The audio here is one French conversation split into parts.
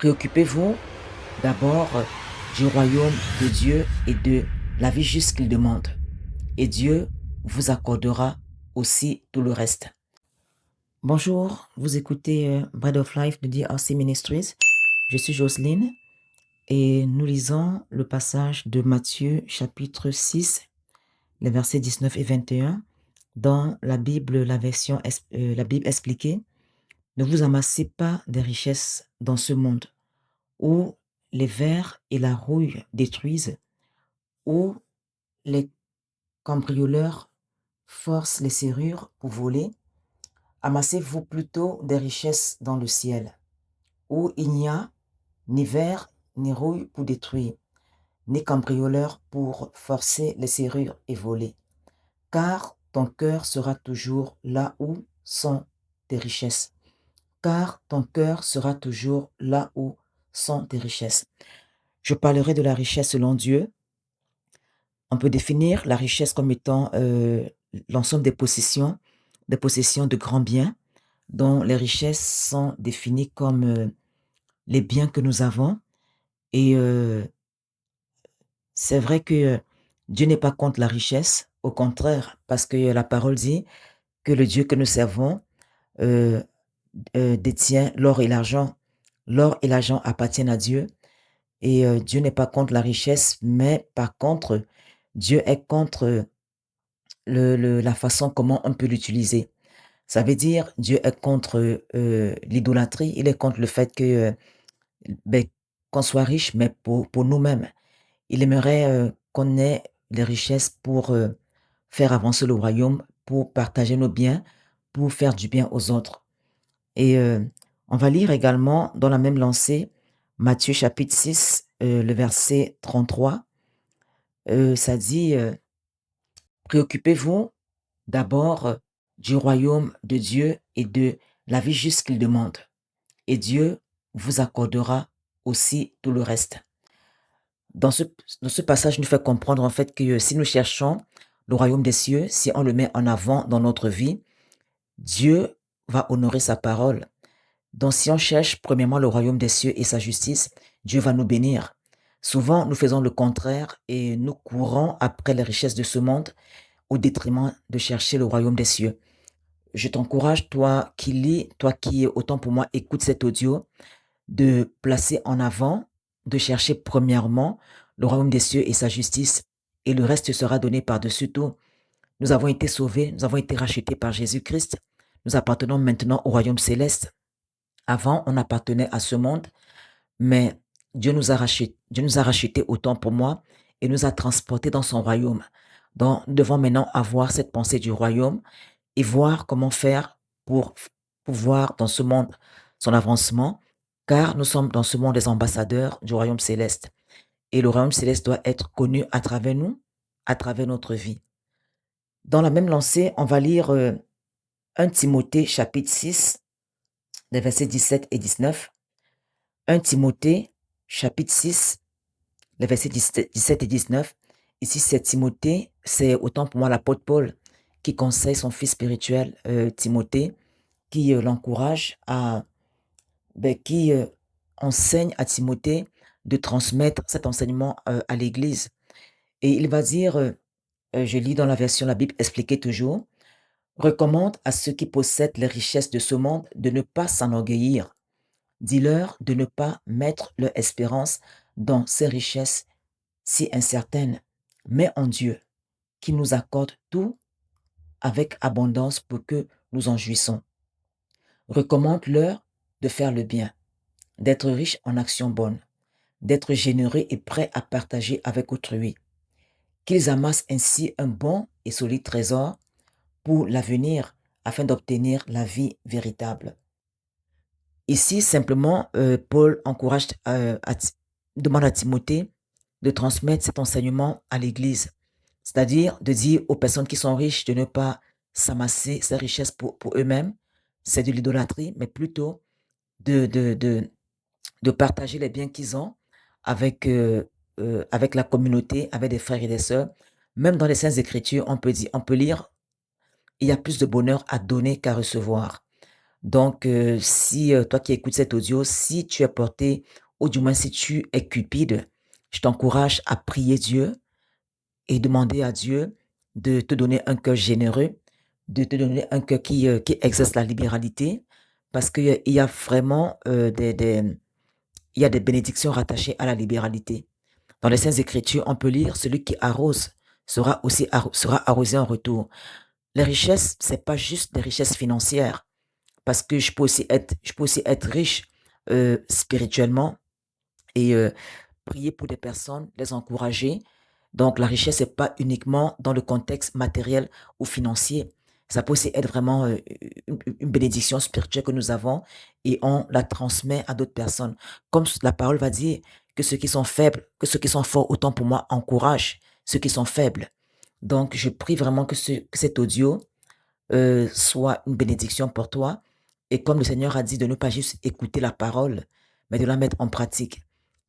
Préoccupez-vous d'abord du royaume de Dieu et de la vie juste qu'il demande. Et Dieu vous accordera aussi tout le reste. Bonjour, vous écoutez Bread of Life de DRC Ministries. Je suis Jocelyne et nous lisons le passage de Matthieu chapitre 6, les versets 19 et 21 dans la Bible, la Bible expliquée. Ne vous amassez pas des richesses dans ce monde où les vers et la rouille détruisent, où les cambrioleurs forcent les serrures pour voler. Amassez-vous plutôt des richesses dans le ciel, où il n'y a ni vers ni rouille pour détruire, ni cambrioleurs pour forcer les serrures et voler. Car ton cœur sera toujours là où sont tes richesses. Car ton cœur sera toujours là où sont tes richesses. Je parlerai de la richesse selon Dieu. On peut définir la richesse comme étant l'ensemble des possessions de grands biens, dont les richesses sont définies comme les biens que nous avons. Et c'est vrai que Dieu n'est pas contre la richesse, au contraire, parce que la parole dit que le Dieu que nous servons euh, détient l'or et l'argent. L'or et l'argent appartiennent à Dieu. Et Dieu n'est pas contre la richesse, mais par contre, Dieu est contre la façon comment on peut l'utiliser. Ça veut dire, Dieu est contre l'idolâtrie, il est contre le fait que ben, qu'on soit riche, mais pour nous-mêmes. Il aimerait qu'on ait les richesses pour faire avancer le royaume, pour partager nos biens, pour faire du bien aux autres. Et on va lire également dans la même lancée, Matthieu chapitre 6, le verset 33. Ça dit, préoccupez-vous d'abord du royaume de Dieu et de la vie juste qu'il demande. Et Dieu vous accordera aussi tout le reste. Dans ce passage, nous fait comprendre en fait que si nous cherchons le royaume des cieux, si on le met en avant dans notre vie, Dieu va honorer sa parole. Donc si on cherche premièrement le royaume des cieux et sa justice, Dieu va nous bénir. Souvent, nous faisons le contraire et nous courons après les richesses de ce monde au détriment de chercher le royaume des cieux. Je t'encourage, toi qui lis, toi qui, autant pour moi, écoute cet audio, de placer en avant, de chercher premièrement le royaume des cieux et sa justice, et le reste sera donné par-dessus tout. Nous avons été sauvés, nous avons été rachetés par Jésus-Christ. Nous appartenons maintenant au royaume céleste. Avant, on appartenait à ce monde, mais Dieu nous a rachetés autant pour moi et nous a transportés dans son royaume. Donc, nous devons maintenant avoir cette pensée du royaume et voir comment faire pour pouvoir dans ce monde son avancement, car nous sommes dans ce monde des ambassadeurs du royaume céleste. Et le royaume céleste doit être connu à travers nous, à travers notre vie. Dans la même lancée, on va lire 1 Timothée chapitre 6, les versets 17 et 19. 1 Timothée chapitre 6, les versets 17 et 19. Ici, c'est Timothée, c'est autant pour moi l'apôtre Paul qui conseille son fils spirituel Timothée, qui l'encourage qui enseigne à Timothée de transmettre cet enseignement à l'Église. Et il va dire, je lis dans la version la Bible expliquée toujours, recommande à ceux qui possèdent les richesses de ce monde de ne pas s'enorgueillir. Dis-leur de ne pas mettre leur espérance dans ces richesses si incertaines, mais en Dieu, qui nous accorde tout avec abondance pour que nous en jouissons. Recommande-leur de faire le bien, d'être riche en actions bonnes, d'être généreux et prêts à partager avec autrui, qu'ils amassent ainsi un bon et solide trésor pour l'avenir afin d'obtenir la vie véritable. Ici, simplement, Paul encourage, demande à Timothée de transmettre cet enseignement à l'Église, c'est-à-dire de dire aux personnes qui sont riches de ne pas s'amasser ces richesses pour eux-mêmes, c'est de l'idolâtrie, mais plutôt de, de, de, de partager les biens qu'ils ont avec la communauté, avec des frères et des sœurs. Même dans les Saintes Écritures, on peut lire, il y a plus de bonheur à donner qu'à recevoir. Donc, si toi qui écoutes cet audio, si tu es porté, ou du moins si tu es cupide, je t'encourage à prier Dieu et demander à Dieu de te donner un cœur généreux, de te donner un cœur qui exerce la libéralité, parce qu'il y a vraiment il y a des bénédictions rattachées à la libéralité. Dans les Saintes Écritures, on peut lire celui qui arrose sera arrosé en retour. Les richesses, c'est pas juste des richesses financières, parce que je peux aussi être riche spirituellement et prier pour des personnes, les encourager. Donc, la richesse n'est pas uniquement dans le contexte matériel ou financier. Ça peut aussi être vraiment une bénédiction spirituelle que nous avons et on la transmet à d'autres personnes. Comme la parole va dire que ceux qui sont faibles, que ceux qui sont forts, autant pour moi, encouragent ceux qui sont faibles. Donc, je prie vraiment que cet audio soit une bénédiction pour toi. Et comme le Seigneur a dit de ne pas juste écouter la parole, mais de la mettre en pratique.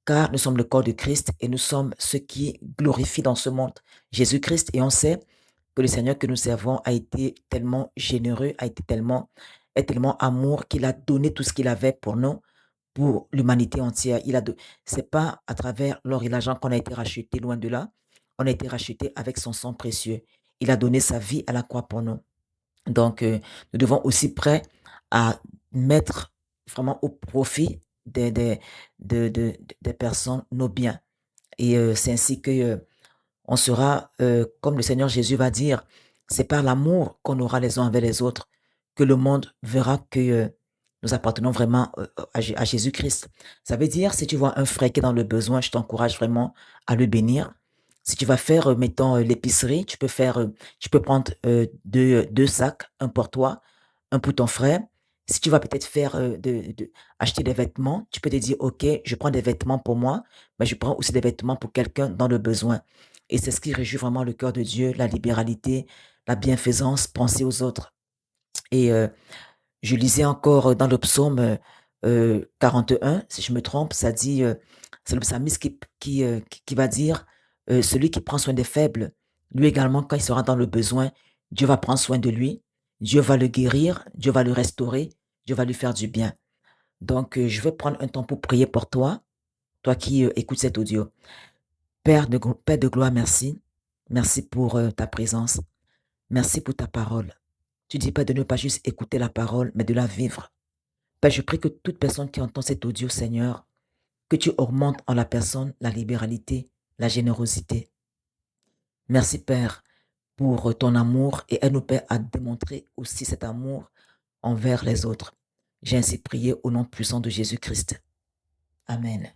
Car nous sommes le corps de Christ et nous sommes ceux qui glorifient dans ce monde Jésus-Christ. Et on sait que le Seigneur que nous servons a été tellement généreux, est tellement amour qu'il a donné tout ce qu'il avait pour nous, pour l'humanité entière. C'est pas à travers l'or et l'argent qu'on a été racheté, loin de là. On a été racheté avec son sang précieux. Il a donné sa vie à la croix pour nous. Donc, nous devons aussi prêts à mettre vraiment au profit des personnes nos biens. Et c'est ainsi que on sera, comme le Seigneur Jésus va dire, c'est par l'amour qu'on aura les uns envers les autres que le monde verra que nous appartenons vraiment à Jésus-Christ. Ça veut dire, si tu vois un frère qui est dans le besoin, je t'encourage vraiment à le bénir. Si tu vas faire, mettons, l'épicerie, tu peux prendre deux sacs, un pour toi, un pour ton frère. Si tu vas peut-être faire acheter des vêtements, tu peux te dire, OK, je prends des vêtements pour moi, mais je prends aussi des vêtements pour quelqu'un dans le besoin. Et c'est ce qui réjouit vraiment le cœur de Dieu, la libéralité, la bienfaisance, penser aux autres. Et je lisais encore dans le psaume 41, si je me trompe, ça dit, c'est le psalmiste qui va dire, celui qui prend soin des faibles, lui également, quand il sera dans le besoin, Dieu va prendre soin de lui, Dieu va le guérir, Dieu va le restaurer, Dieu va lui faire du bien. Donc, je vais prendre un temps pour prier pour toi, toi qui écoutes cet audio. Père de gloire, merci. Merci pour ta présence. Merci pour ta parole. Tu dis pas de ne pas juste écouter la parole, mais de la vivre. Père, je prie que toute personne qui entend cet audio, Seigneur, que tu augmentes en la personne la libéralité, la générosité. Merci, Père, pour ton amour et aide-nous, Père, à démontrer aussi cet amour envers les autres. J'ai ainsi prié au nom puissant de Jésus-Christ. Amen.